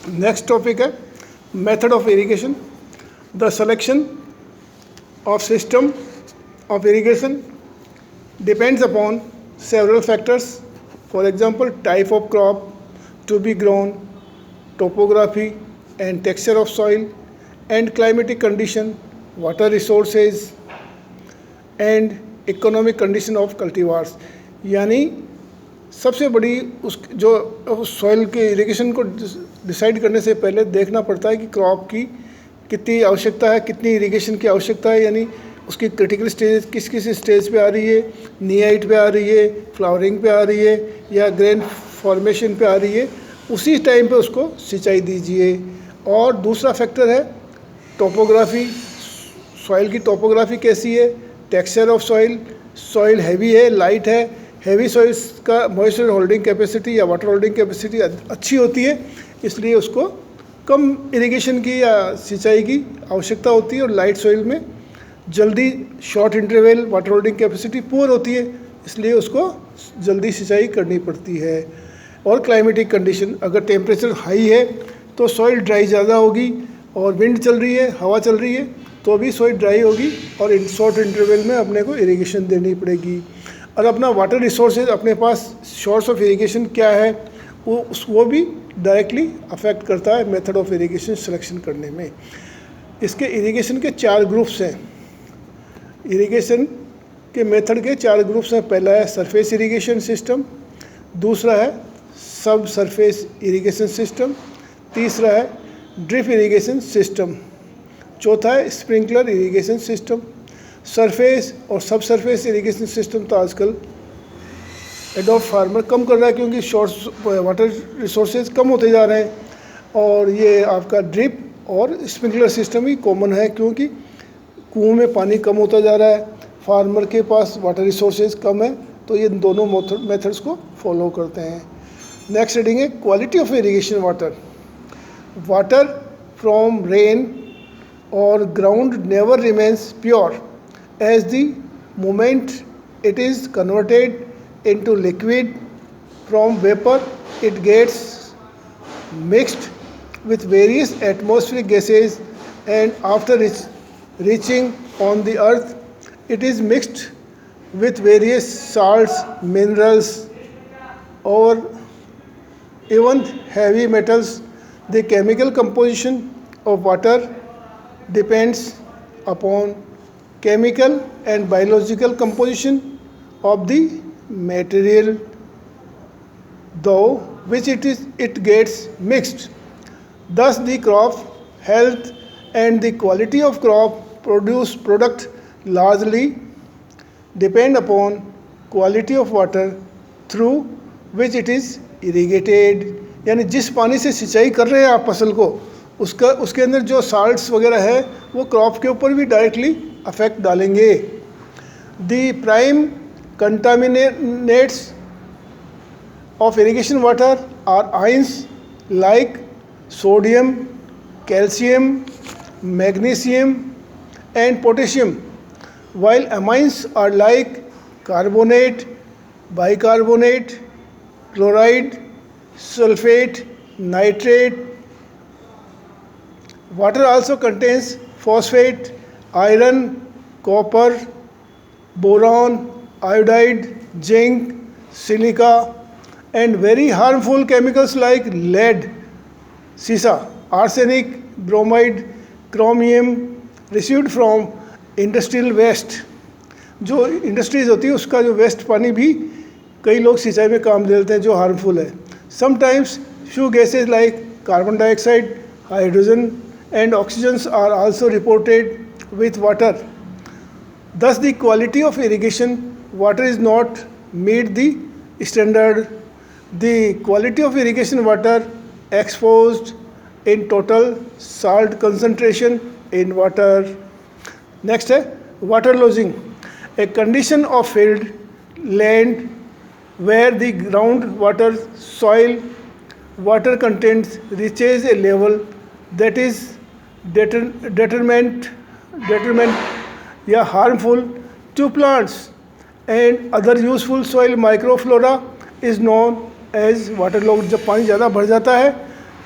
Next topic है method of irrigation. The selection of system of irrigation depends upon several factors. For example, type of crop to be grown, topography and texture of soil, and climatic condition, water resources and economic condition of cultivars. यानी सबसे बड़ी उस जो soil के irrigation को decide करने से पहले देखना पड़ता है कि क्रॉप की कितनी आवश्यकता है, कितनी इरिगेशन की आवश्यकता है, यानी उसकी क्रिटिकल स्टेज किस किस स्टेज पे आ रही है, नी हाइट पे आ रही है, फ्लावरिंग पे आ रही है या ग्रेन फॉर्मेशन पे आ रही है, उसी टाइम पे उसको सिंचाई दीजिए. और दूसरा फैक्टर है टोपोग्राफी, सॉइल की टोपोग्राफी कैसी है, texture of soil, soil heavy है, लाइट है. हैवी सॉइल्स का मॉइस्चर होल्डिंग कैपेसिटी या वाटर होल्डिंग कैपेसिटी अच्छी होती है, इसलिए उसको कम इरिगेशन की या सिंचाई की आवश्यकता होती है. और लाइट सॉइल में जल्दी short interval water holding capacity poor होती है, इसलिए उसको जल्दी सिंचाई करनी पड़ती है. और क्लाइमेटिक कंडीशन, अगर टेम्परेचर हाई है तो सॉइल ड्राई ज़्यादा होगी, और विंड चल रही है, हवा चल रही है, तो भी सॉइल ड्राई होगी और इन शॉर्ट इंटरवल में अपने को इरिगेशन देनी पड़ेगी. और अपना वाटर रिसोर्सेज, अपने पास सोर्स ऑफ इरिगेशन क्या है, वो भी डायरेक्टली अफेक्ट करता है मेथड ऑफ इरिगेशन सिलेक्शन करने में. इसके इरिगेशन के 4 ग्रुप्स हैं. इरिगेशन के मेथड के 4 ग्रुप्स हैं. पहला है सरफेस इरिगेशन सिस्टम, दूसरा है सब सरफेस इरिगेशन सिस्टम, तीसरा है ड्रिप इरिगेशन सिस्टम, चौथा है स्प्रिंकलर इरिगेशन सिस्टम. सरफेस और सब सरफेस इरिगेशन सिस्टम तो आजकल एडॉप्ट फार्मर कम कर रहा है, क्योंकि शॉर्ट वाटर रिसोर्सेज कम होते जा रहे हैं. और ये आपका ड्रिप और स्प्रिंकलर सिस्टम ही कॉमन है, क्योंकि कुओं में पानी कम होता जा रहा है, फार्मर के पास वाटर रिसोर्सेज कम है, तो ये दोनों मेथड्स को फॉलो करते हैं. नेक्स्ट रीडिंग है quality of irrigation water. Water from rain और ground never remains pure as the moment it is converted into liquid. From vapor it gets mixed with various atmospheric gases, and after reaching on the earth it is mixed with various salts, minerals, or even heavy metals. The chemical composition of water depends upon chemical and biological composition of the material though which it gets mixed. Thus the crop health and the quality of crop product largely depend upon quality of water through which it is irrigated. यानी जिस पानी से सिंचाई कर रहे हैं आप फसल को, उसके अंदर जो साल्ट्स वगैरह है वो क्रॉप के ऊपर भी डायरेक्टली अफेक्ट डालेंगे. The prime contaminants of irrigation water are ions like sodium, calcium, magnesium and potassium, while amines are like carbonate, bicarbonate, chloride, sulfate, nitrate. Water also contains phosphate, iron, copper, boron, iodide, zinc, silica and very harmful chemicals like lead, sisa, arsenic, bromide, chromium received from industrial waste. जो industries होती है उसका जो waste पानी भी कई लोग सिंचाई में काम ले लेते हैं जो हार्मफुल है. Sometimes few gases like carbon dioxide, hydrogen and oxygens are also reported with water. Thus the quality of irrigation water is not meet the standard. The quality of irrigation water exposed in total salt concentration in water. Next है water losing, a condition of field land where the groundwater soil water content reaches a level that is determined या harmful to plants and other useful soil microflora is known as water log. जब पानी ज़्यादा भर जाता है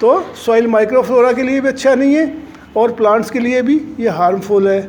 तो soil microflora के लिए भी अच्छा नहीं है और प्लांट्स के लिए भी ये हार्मफुल है।